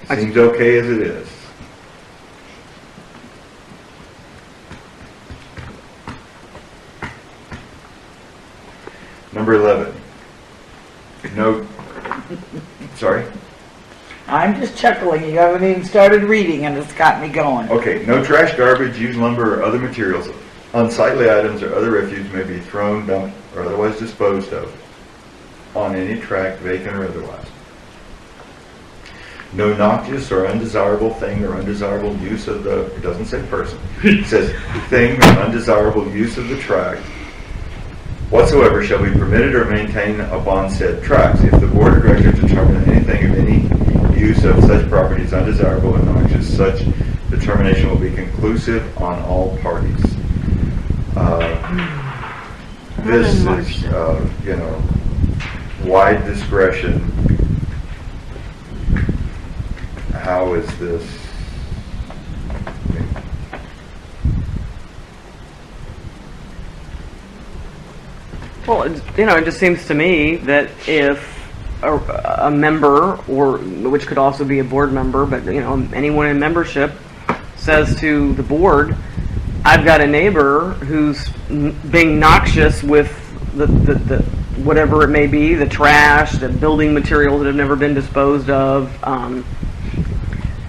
Seems okay as it is. Number 11. No, sorry? I'm just chuckling. You haven't even started reading and it's got me going. Okay, no trash, garbage, used lumber, or other materials, unsightly items, or other refuse may be thrown, dumped, or otherwise disposed of on any tract, vacant or otherwise. No noxious or undesirable thing or undesirable use of the, it doesn't say person, it says thing or undesirable use of the tract whatsoever shall be permitted or maintained upon said tracts. If the board of directors determine that anything of any use of such property is undesirable or noxious, such determination will be conclusive on all parties. This is, wide discretion. How is this? Well, it just seems to me that if a member, or which could also be a board member, but anyone in membership says to the board, I've got a neighbor who's being noxious with the whatever it may be, the trash, the building materials that have never been disposed of,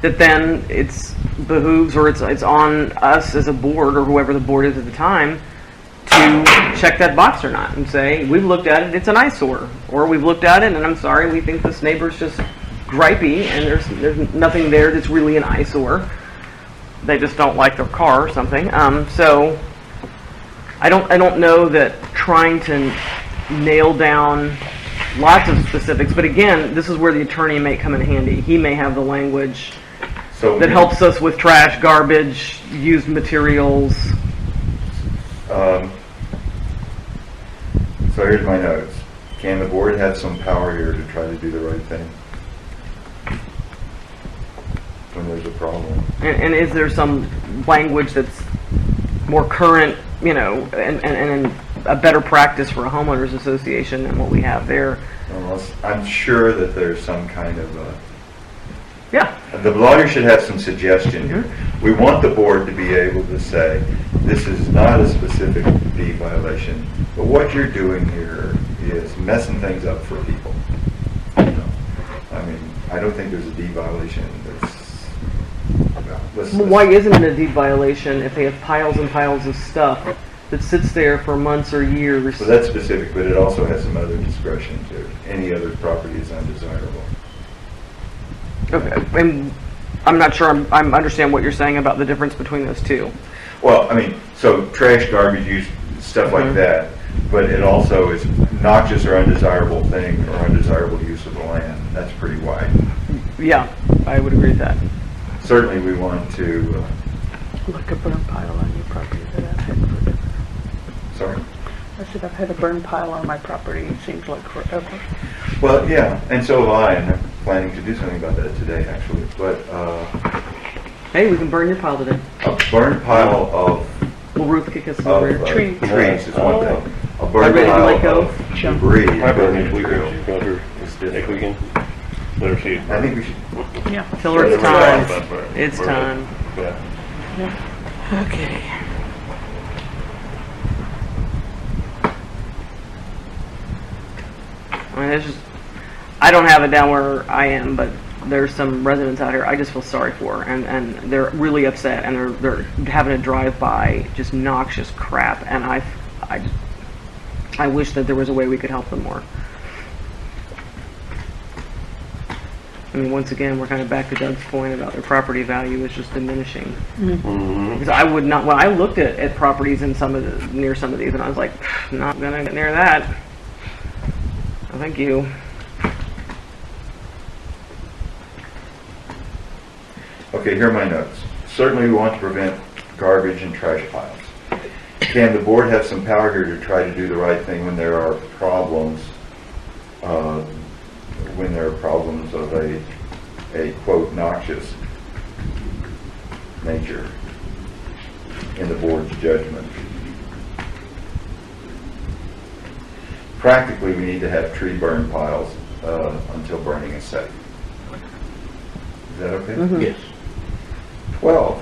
that then it's behooves, or it's on us as a board, or whoever the board is at the time, to check that box or not and say, we've looked at it, it's an eyesore, or we've looked at it and I'm sorry, we think this neighbor's just gripey and there's nothing there that's really an eyesore. They just don't like their car or something. So I don't know that trying to nail down lots of specifics, but again, this is where the attorney may come in handy. He may have the language that helps us with trash, garbage, used materials. So here's my notes. Can the board have some power here to try to do the right thing when there's a problem? And is there some language that's more current, and a better practice for a homeowners association than what we have there? I'm sure that there's some kind of yeah. The lawyer should have some suggestion here. We want the board to be able to say, this is not a specific D violation, but what you're doing here is messing things up for people. I don't think there's a D violation that's... Well, why isn't it a D violation if they have piles and piles of stuff that sits there for months or years? So that's specific, but it also has some other discretion to any other property is undesirable. Okay, and I'm not sure I understand what you're saying about the difference between those two. Well, so trash, garbage, use, stuff like that, but it also is noxious or undesirable thing or undesirable use of the land. That's pretty wide. Yeah, I would agree with that. Certainly we want to... Like a burn pile on your property that I've had forever. Sorry? I said I've had a burn pile on my property, it seems like forever. Well, yeah, and so have I, and I'm planning to do something about that today, actually. But hey, we can burn your pile today. a burned pile of We'll roof kick us over. Trees. trees is one thing. A burned Ready to let pile go? of debris. I burn next is weekend. Go here It's next different. weekend. Let her see it. I think we should... Yeah. Tell her it's Whatever time. it's about burn. It's Burn time. it. Yeah. Okay. I don't have it down where I am, but there's some residents out here I just feel sorry for, and they're really upset, and they're having to drive by just noxious crap, and I wish that there was a way we could help them more. Once again, we're kind of back to Doug's point about their property value is just diminishing. Because I would not, when I looked at properties in near some of these, and I was like, not gonna get near that. No, thank you. Okay, here are my notes. Certainly we want to prevent garbage and trash piles. Can the board have some power here to try to do the right thing when there are problems, of a quote, noxious nature in the board's judgment? Practically, we need to have tree burn piles until burning is safe. that okay? Mhm. Yes. 12,